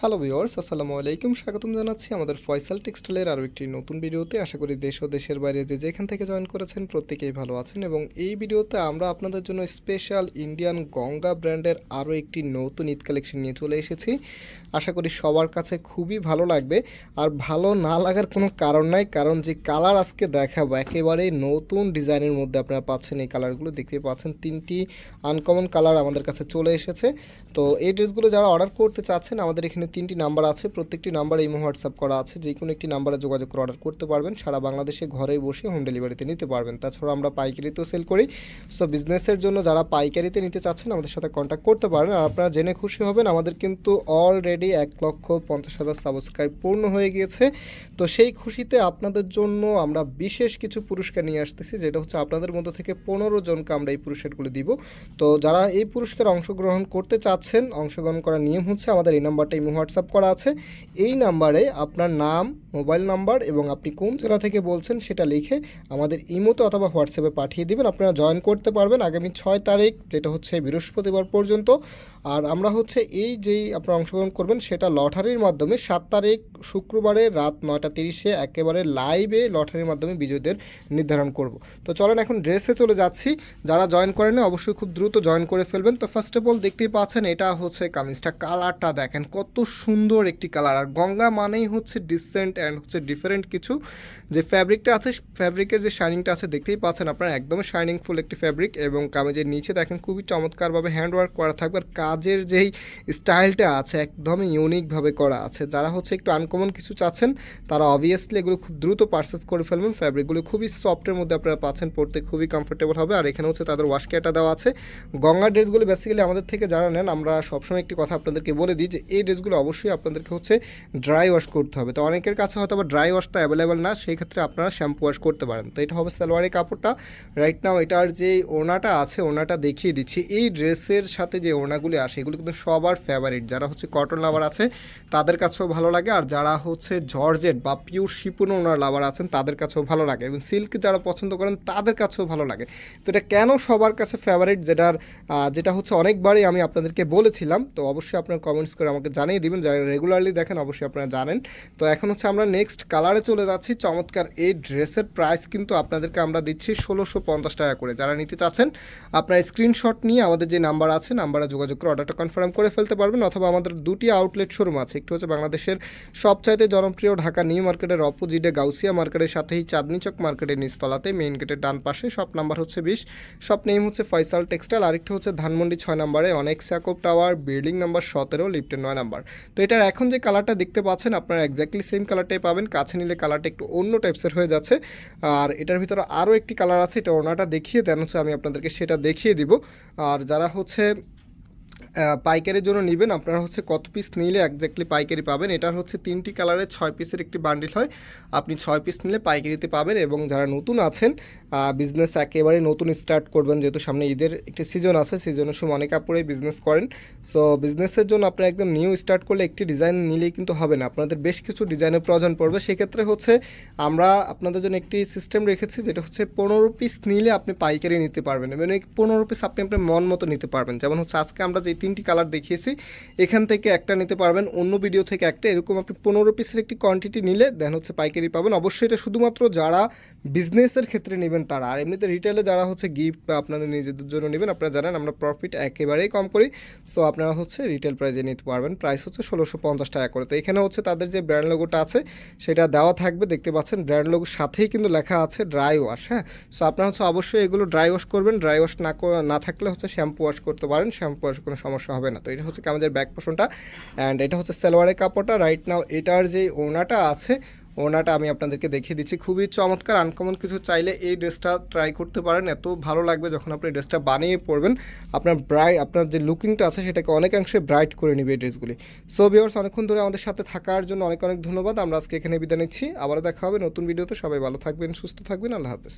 Hello viewers, আসসালামু আলাইকুম। স্বাগতম জানাচ্ছি আমাদের ফয়সাল টেক্সটাইলের আরও একটি নতুন ভিডিওতে। আশা করি দেশ ও দেশের বাইরে যে যেখান থেকে জয়েন করেছেন প্রত্যেকেই ভালো আছেন, এবং এই ভিডিওতে আমরা আপনাদের জন্য স্পেশাল ইন্ডিয়ান গঙ্গা ব্র্যান্ডের আরও একটি নতুন ঈদ কালেকশন নিয়ে চলে এসেছি। আশা করি সবার কাছে খুবই ভালো লাগবে, আর ভালো না লাগার কোনো কারণ নাই, কারণ যে কালার আজকে দেখাবো একেবারে নতুন ডিজাইনের মধ্যে আপনারা পাচ্ছেন। এই কালারগুলো দেখতে পাচ্ছেন, তিনটি আনকমন কালার আমাদের কাছে চলে এসেছে। তো এই ড্রেসগুলো যারা অর্ডার করতে চাচ্ছেন, আমাদের এখানে তিনটি নাম্বার আছে, প্রত্যেকটি নাম্বারে ইমো হোয়াটসঅ্যাপ করা আছে, যে কোনো একটি নাম্বারে যোগাযোগ করে অর্ডার করতে পারবেন। সারা বাংলাদেশে ঘরে বসে হোম ডেলিভারিতে নিতে পারবেন। তাছাড়া আমরা পাইকারিতেও সেল করি। সো বিজনেসের জন্য যারা পাইকারিতে নিতে চাচ্ছেন আমাদের সাথে কন্ট্যাক্ট করতে পারেন। আর আপনারা জেনে খুশি হবেন, আমাদের কিন্তু অলরেডি 1,50,000 সাবস্ক্রাইব পূর্ণ হয়ে গিয়েছে। তো সেই খুশিতে আপনাদের জন্য আমরা বিশেষ কিছু পুরস্কার নিয়ে আসতেছি, যেটা হচ্ছে আপনাদের মধ্যে থেকে 15 জনকে আমরা এই পুরস্কারগুলো দিব। তো যারা এই পুরস্কারে অংশগ্রহণ করতে চাচ্ছেন, অংশগ্রহণ করার নিয়ম হচ্ছে আমাদের এই নাম্বারটা ইমো হোয়াটসঅ্যাপ করা আছে। এই নাম্বারে আপনার নাম, মোবাইল নাম্বার এবং আপনি কোন জেলা থেকে বলছেন সেটা লিখে আমাদের ইমোতে অথবা হোয়াটসঅ্যাপে পাঠিয়ে দিবেন। আপনারা জয়েন করতে পারবেন আগামী 6 তারিখ, যেটা হচ্ছে বৃহস্পতিবার পর্যন্ত। আর আমরা হচ্ছে এই যেই আপনারা অংশগ্রহণ করবেন সেটা লটারির মাধ্যমে 7 তারিখ শুক্রবারে রাত 9:30 একেবারে লাইভে লটারির মাধ্যমে বিজয়ীদের নির্ধারণ করব। তো চলেন এখন ড্রেসে চলে যাচ্ছি। যারা জয়েন করেন অবশ্যই খুব দ্রুত জয়েন করে ফেলবেন। তো ফার্স্ট অফ অল দেখতেই পাচ্ছেন, এটা হচ্ছে কামিজটা, কালারটা দেখেন কত সুন্দর একটি কালার। আর গঙ্গা মানেই হচ্ছে ডিসেন্ট অ্যান্ড হচ্ছে ডিফারেন্ট কিছু। যে ফ্যাব্রিকটা আছে, ফ্যাব্রিকের যে শাইনিংটা আছে দেখতেই পাচ্ছেন আপনারা, একদমই শাইনিংফুল একটি ফ্যাব্রিক। এবং কামিজের নিচে দেখেন খুবই চমৎকারভাবে হ্যান্ডওয়ার্ক করা থাকবে। আর কাজের যেই স্টাইলটা আছে একদমই ইউনিকভাবে করা আছে। যারা হচ্ছে একটু আনকমন কিছু চাচ্ছেন তারা অবভিয়াসলি এগুলো খুব দ্রুত পারচেস করে ফেলবেন। ফ্যাব্রিকগুলো খুবই সফটের মধ্যে আপনারা পাচ্ছেন, পড়তে খুবই কমফোর্টেবল হবে। আর এখানে হচ্ছে তাদের ওয়াশ কেয়ারটা দেওয়া আছে। গঙ্গা ড্রেসগুলো বেসিক্যালি আমাদের থেকে যারা নেন, আমরা সবসময় একটি কথা আপনাদেরকে বলে দিই যে এই ড্রেসগুলো অবশ্যই আপনাদেরকে হচ্ছে ড্রাই ওয়াশ করতে হবে। তো অনেকের কাছে হয়তো বা ড্রাই ওয়াশটা অ্যাভেলেবেল না, সেই ক্ষেত্রে আপনারা শ্যাম্পু ওয়াশ করতে পারেন। তো এটা হবে সালোয়ারের কাপড়টা। রাইট নাও এটার যে ওড়নাটা আছে, ওড়নাটা দেখিয়ে দিচ্ছি। এই ড্রেসের সাথে যে ওড়নাগুলি আসে এগুলো কিন্তু সবার ফেভারিট। যারা হচ্ছে কটন লাভার আছে তাদের কাছেও ভালো লাগে, আর যারা হচ্ছে জর্জেট বা পিওর শিপন ওড়নার লাভার আছেন তাদের কাছেও ভালো লাগে, এবং সিল্ক যারা পছন্দ করেন তাদের কাছেও ভালো লাগে। তো এটা কেন সবার কাছে ফেভারিট, যেটা হচ্ছে অনেকবারই আমি আপনাদেরকে বলেছিলাম। তো অবশ্যই আপনারা কমেন্টস করে আমাকে জানিয়ে দিবেন, যারা রেগুলারলি দেখেন অবশ্যই আপনারা জানেন। তো এখন হচ্ছে আমরা নেক্সট কালারে চলে যাচ্ছি। চমৎকার এই ড্রেসের প্রাইস কিন্তু আপনাদেরকে আমরা দিচ্ছি 1650 টাকা করে। যারা নিতে চাচ্ছেন আপনার স্ক্রিনশট নিয়ে আমাদের যে নাম্বার আছে নাম্বারে যোগাযোগ করে অর্ডারটা কনফার্ম করে ফেলতে পারবেন। অথবা আমাদের দুটি আউটলেট শোরুম আছে, একটু হচ্ছে বাংলাদেশের সবচাইতে জনপ্রিয় ঢাকা নিউ মার্কেটের অপোজিটে গাউসিয়া মার্কেটের সাথেই চাঁদনি চক মার্কেটের নিচতলাতে মেইন গেটের ডান পাশে। শপ নাম্বার হচ্ছে 20, শপ নেম হচ্ছে ফয়সাল টেক্সটাইল। আরেকটা হচ্ছে ধানমন্ডি 6 নম্বরে অনেক স্যাকোপ টাওয়ার, বিল্ডিং নাম্বার 17, লিফটের 9 নাম্বার। তো এটার এখন যে কালারটা দেখতে পাচ্ছেন আপনারা এক্স্যাক্টলি সেম কালারটাই পাবেন, কাছে নিলে কালারটা একটু অন্য টাইপসের হয়ে যাচ্ছে। আর এটার ভিতরে আরও একটি কালার আছে, এটা ওনাটা দেখিয়ে দেন হচ্ছে আমি আপনাদেরকে সেটা দেখিয়ে দিব। আর যারা হচ্ছে পাইকারির জন্য নেবেন, আপনারা হচ্ছে কত পিস নিলে এক্স্যাক্টলি পাইকারি পাবেন। এটার হচ্ছে 3টি কালারের 6 পিসের একটি বান্ডিল হয়, আপনি 6 পিস নিলে পাইকারিতে পাবেন। এবং যারা নতুন আছেন, বিজনেস একেবারে নতুন স্টার্ট করবেন, যেহেতু সামনে ঈদের একটি সিজন আছে, সিজনের সময় অনেক কাপড়েই বিজনেস করেন। সো বিজনেসের জন্য আপনারা একদম নিউ স্টার্ট করলে একটি ডিজাইন নিলেই কিন্তু হবে না, আপনাদের বেশ কিছু ডিজাইনের প্রয়োজন পড়বে। সেক্ষেত্রে হচ্ছে আমরা আপনাদের জন্য একটি সিস্টেম রেখেছি, যেটা হচ্ছে 15 পিস নিলে আপনি পাইকারি নিতে পারবেন, এবং এই 15 পিস আপনি আপনার মন মতো নিতে পারবেন। যেমন হচ্ছে আজকে আমরা যে 3টি কালার দেখিয়েছি এখান থেকে একটা নিতে পারবেন, অন্য ভিডিও থেকে একটা, এরকম আপনি 15 পিসের একটি কোয়ান্টিটি নিলে দেন হচ্ছে পাইকারি পাবেন। অবশ্যই এটা শুধুমাত্র যারা বিজনেসের ক্ষেত্রে নেবেন তারা। আর এমনিতে রিটেলে যারা হচ্ছে গিফট বা আপনাদের নিজেদের জন্য নেবেন, আপনারা জানেন আমরা প্রফিট একেবারেই কম করি। সো আপনারা হচ্ছে রিটেল প্রাইসে নিতে পারবেন, প্রাইস হচ্ছে 1650 টাকা করে। তো এখানে হচ্ছে তাদের যে ব্র্যান্ড লোগোটা আছে সেটা দেওয়া থাকবে, দেখতে পাচ্ছেন ব্র্যান্ড লোগোর সাথেই কিন্তু লেখা আছে ড্রাই ওয়াশ। হ্যাঁ, সো আপনারা হচ্ছে অবশ্যই এগুলো ড্রাই ওয়াশ করবেন। ড্রাই ওয়াশ না থাকলে হচ্ছে শ্যাম্পু ওয়াশ করতে পারেন, শ্যাম্পু ওয়াশ কোনো সমস্যা হবে না। তো এটা হচ্ছে আমাদের ব্যাক পোর্শনটা, অ্যান্ড এটা হচ্ছে সালোয়ারের কাপড়টা। রাইট নাও এটার যে ওড়নাটা আছে, ওড়নাটা আমি আপনাদেরকে দেখিয়ে দিচ্ছি। খুবই চমৎকার আনকমন কিছু চাইলে এই ড্রেসটা ট্রাই করতে পারেন, এত ভালো লাগবে যখন আপনি ড্রেসটা বানিয়ে পরবেন। আপনার যে লুকিংটা আছে সেটাকে অনেকাংশে ব্রাইট করে নেবে এই ড্রেসগুলি। সো ভিউয়ার্স, অনেকক্ষণ ধরে আমাদের সাথে থাকার জন্য অনেক অনেক ধন্যবাদ। আমরা আজকে এখানে বিদায় নিচ্ছি, আবারও দেখা হবে নতুন ভিডিওতে। সবাই ভালো থাকবেন, সুস্থ থাকবেন, আল্লাহ হাফেজ।